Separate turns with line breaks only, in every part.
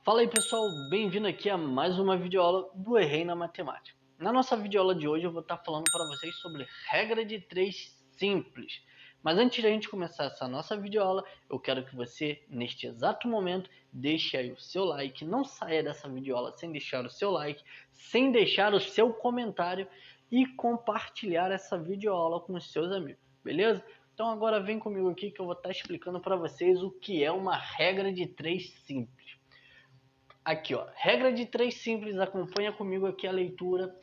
Fala aí pessoal, bem-vindo aqui a mais uma videoaula do Errei na Matemática. Na nossa videoaula de hoje eu vou estar falando para vocês sobre regra de 3 simples. Mas antes de a gente começar essa nossa videoaula, eu quero que você, neste exato momento, deixe aí o seu like, não saia dessa videoaula sem deixar o seu like, sem deixar o seu comentário e compartilhar essa videoaula com os seus amigos, beleza? Então agora vem comigo aqui que eu vou estar explicando para vocês o que é uma regra de 3 simples. Aqui, ó, regra de 3 simples, acompanha comigo aqui a leitura.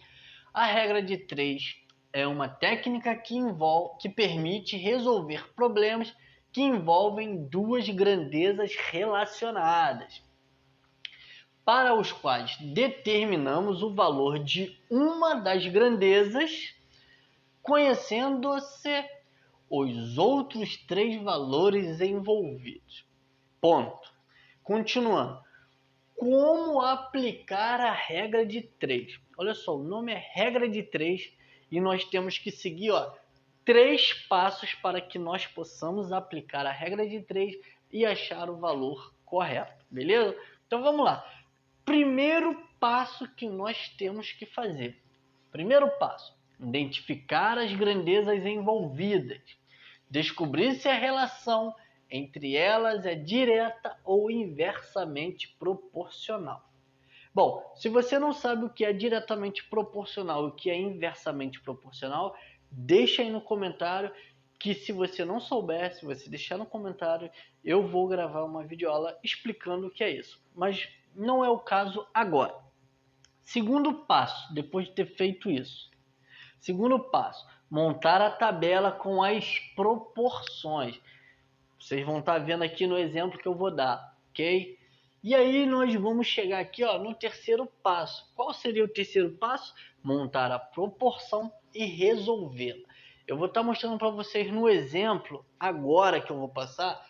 A regra de 3 é uma técnica que permite resolver problemas que envolvem duas grandezas relacionadas, para os quais determinamos o valor de uma das grandezas, conhecendo-se os outros 3 valores envolvidos. Ponto. Continuando. Como aplicar a regra de 3? Olha só, o nome é regra de 3 e nós temos que seguir 3 passos para que nós possamos aplicar a regra de 3 e achar o valor correto, beleza? Então vamos lá. Primeiro passo que nós temos que fazer. Primeiro passo, identificar as grandezas envolvidas. Descobrir se a relação entre elas é direta ou inversamente proporcional. Bom, se você não sabe o que é diretamente proporcional e o que é inversamente proporcional, deixa aí no comentário que, se você não souber, se você deixar no comentário, eu vou gravar uma videoaula explicando o que é isso. Mas não é o caso agora. Segundo passo, depois de ter feito isso. Segundo passo, montar a tabela com as proporções. Vocês vão estar vendo aqui no exemplo que eu vou dar, ok? E aí nós vamos chegar aqui no terceiro passo. Qual seria o terceiro passo? Montar a proporção e resolvê-la. Eu vou estar mostrando para vocês no exemplo, agora que eu vou passar,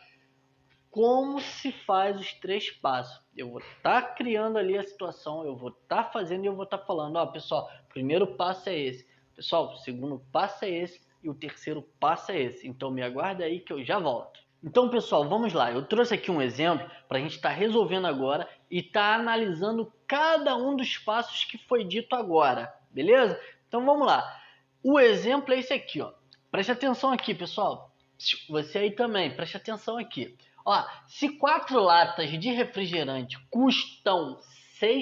como se faz os 3 passos. Eu vou estar criando ali a situação, eu vou estar fazendo e eu vou estar falando, pessoal, o primeiro passo é esse. Pessoal, o segundo passo é esse e o terceiro passo é esse. Então me aguarda aí que eu já volto. Então, pessoal, vamos lá. Eu trouxe aqui um exemplo para a gente estar resolvendo agora e estar analisando cada um dos passos que foi dito agora, beleza? Então vamos lá. O exemplo é esse aqui, ó. Preste atenção aqui, pessoal. Você aí também, preste atenção aqui. Se 4 latas de refrigerante custam R$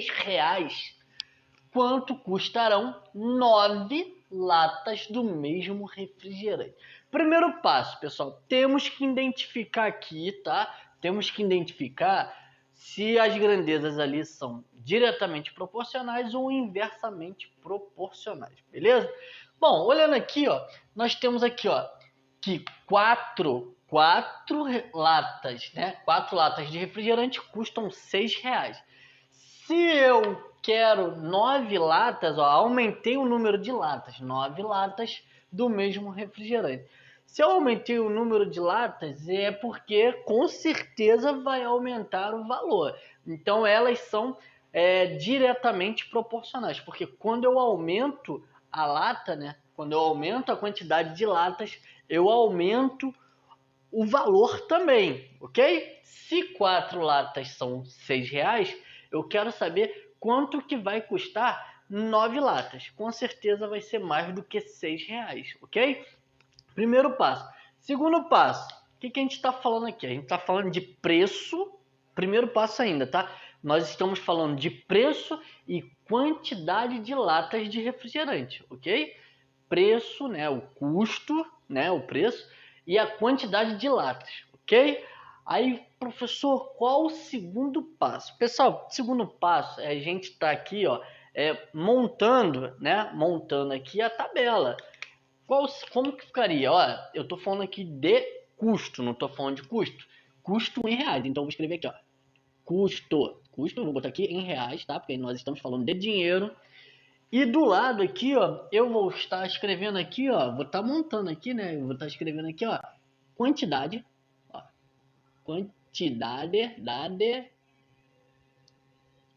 6, quanto custarão 9 latas do mesmo refrigerante? Primeiro passo, pessoal, temos que identificar aqui, tá? Temos que identificar se as grandezas ali são diretamente proporcionais ou inversamente proporcionais, beleza? Bom, olhando aqui, nós temos aqui, que 4 latas, né? 4 latas de refrigerante custam R$ 6. Se eu quero 9 latas, aumentei o número de latas, 9 latas do mesmo refrigerante. Se eu aumentei o número de latas, é porque com certeza vai aumentar o valor. Então elas são diretamente proporcionais, porque quando eu aumento a lata, né? Quando eu aumento a quantidade de latas, eu aumento o valor também, ok? Se 4 latas são R$ 6, eu quero saber quanto que vai custar 9 latas. Com certeza vai ser mais do que R$ 6, ok? Primeiro passo. Segundo passo, o que a gente está falando aqui? A gente está falando de preço. Primeiro passo ainda, tá? Nós estamos falando de preço e quantidade de latas de refrigerante, ok? Preço, né? O custo, né? O preço e a quantidade de latas, ok? Aí, professor, qual o segundo passo? Pessoal, o segundo passo é a gente estar aqui, montando, né? Montando aqui a tabela. Como que ficaria? Eu estou falando aqui de custo, não estou falando de custo. Custo em reais. Então, eu vou escrever aqui, custo. Custo, vou botar aqui em reais, tá? Porque nós estamos falando de dinheiro. E do lado aqui, eu vou estar escrevendo aqui, vou estar montando aqui, né? Eu vou estar escrevendo aqui, quantidade, quantidade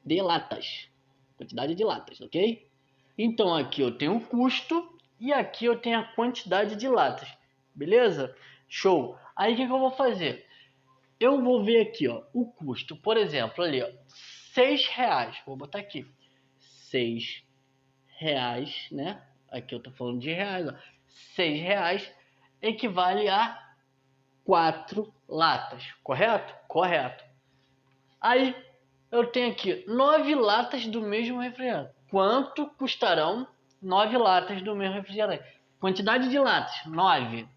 de latas. Quantidade de latas, ok? Então aqui eu tenho o custo e aqui eu tenho a quantidade de latas. Beleza? Show! Aí o que eu vou fazer? eu vou ver aqui, ó, o custo. Por exemplo, ali, ó, R$6. Vou botar aqui. R$6, né? Aqui eu tô falando de reais, ó. R$6 equivale a 4 latas, correto? Correto. Aí eu tenho aqui 9 latas do mesmo refrigerante. Quanto custarão 9 latas do mesmo refrigerante? Quantidade de latas, 9.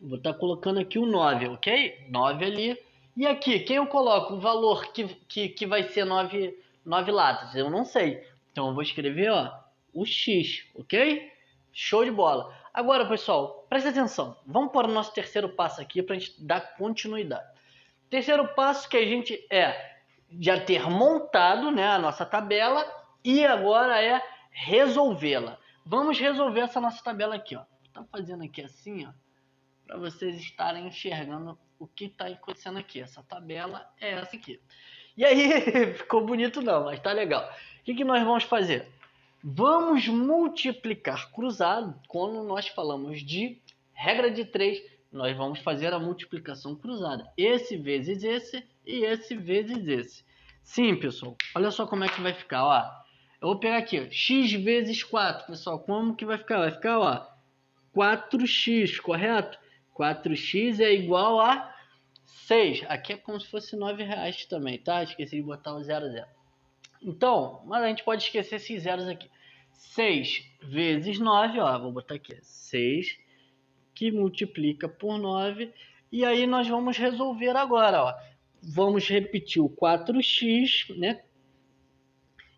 Vou estar colocando aqui o 9, ok? 9 ali. E aqui, quem eu coloco o valor que vai ser 9 latas? Eu não sei. Então eu vou escrever, ó, o X, ok? Show de bola. Agora, pessoal, presta atenção. Vamos para o nosso terceiro passo aqui para a gente dar continuidade. Terceiro passo que a gente já ter montado, né, a nossa tabela e agora é resolvê-la. Vamos resolver essa nossa tabela aqui, ó. Tá fazendo aqui assim, ó, para vocês estarem enxergando o que está acontecendo aqui. Essa tabela é essa aqui. E aí, ficou bonito não, mas tá legal. O que nós vamos fazer? Vamos multiplicar cruzado. Quando nós falamos de regra de 3, nós vamos fazer a multiplicação cruzada. Esse vezes esse e esse vezes esse. Sim, pessoal. Olha só como é que vai ficar, ó. Eu vou pegar aqui, ó, x vezes 4, pessoal. Como que vai ficar? Vai ficar, ó, 4x, correto? 4x é igual a 6. Aqui é como se fosse R$9 também, tá? Esqueci de botar o 00. Então, mas a gente pode esquecer esses zeros aqui. 6 vezes 9, ó, vou botar aqui, 6, que multiplica por 9. E aí nós vamos resolver agora, ó. Vamos repetir o 4x, né?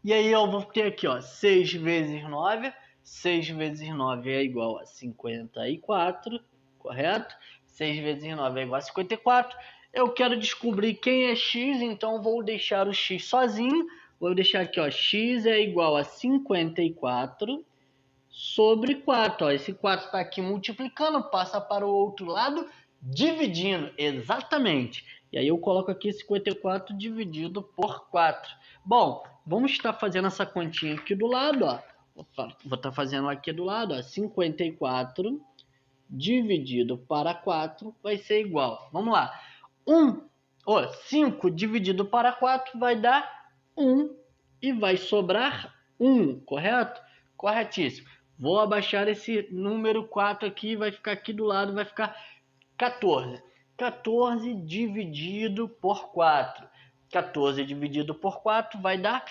E aí eu vou ter aqui, ó, 6 vezes 9. 6 vezes 9 é igual a 54, correto? 6 vezes 9 é igual a 54. Eu quero descobrir quem é x, então vou deixar o x sozinho. Vou deixar aqui, ó, x é igual a 54 sobre 4. Ó, esse 4 está aqui multiplicando, passa para o outro lado, dividindo, exatamente. E aí eu coloco aqui 54 dividido por 4. Bom, vamos estar fazendo essa continha aqui do lado, ó. Vou estar fazendo aqui do lado, ó, 54 dividido para 4 vai ser igual. Vamos lá. 5 dividido para 4 vai dar 1 e vai sobrar 1, correto? Corretíssimo. Vou abaixar esse número 4 aqui, vai ficar aqui do lado, vai ficar 14. 14 dividido por 4. 14 dividido por 4 vai dar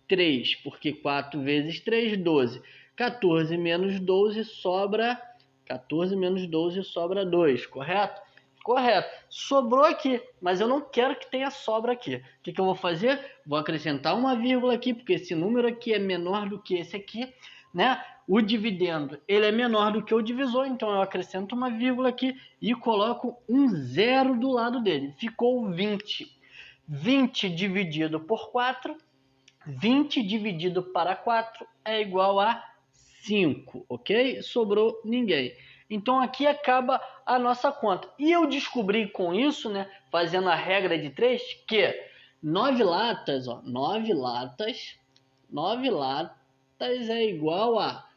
3, porque 4 vezes 3, 12. 14 menos 12 sobra 14 menos 12 sobra 2, correto? Correto. Sobrou aqui, mas eu não quero que tenha sobra aqui. O que eu vou fazer? Vou acrescentar uma vírgula aqui, porque esse número aqui é menor do que esse aqui, né? O dividendo, ele é menor do que o divisor, então eu acrescento uma vírgula aqui e coloco um zero do lado dele. Ficou 20. 20 dividido por 4, 20 dividido para 4 é igual a 5, ok? Sobrou ninguém. Então aqui acaba a nossa conta. E eu descobri com isso, né, fazendo a regra de 3, que 9 latas, ó, 9 latas é igual a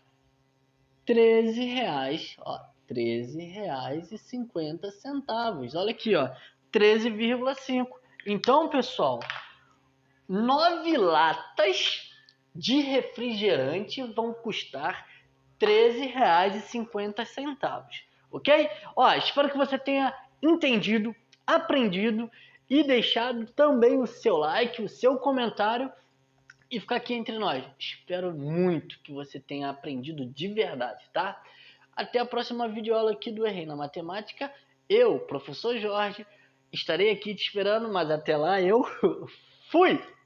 R$13, ó, R$13,50. Olha aqui, ó, 13,5. Então, pessoal, 9 latas de refrigerante vão custar R$13,50, ok? Ó, espero que você tenha entendido, aprendido e deixado também o seu like, o seu comentário e ficar aqui entre nós. Espero muito que você tenha aprendido de verdade, tá? Até a próxima videoaula aqui do Errei na Matemática. Eu, professor Jorge, estarei aqui te esperando, mas até lá eu fui!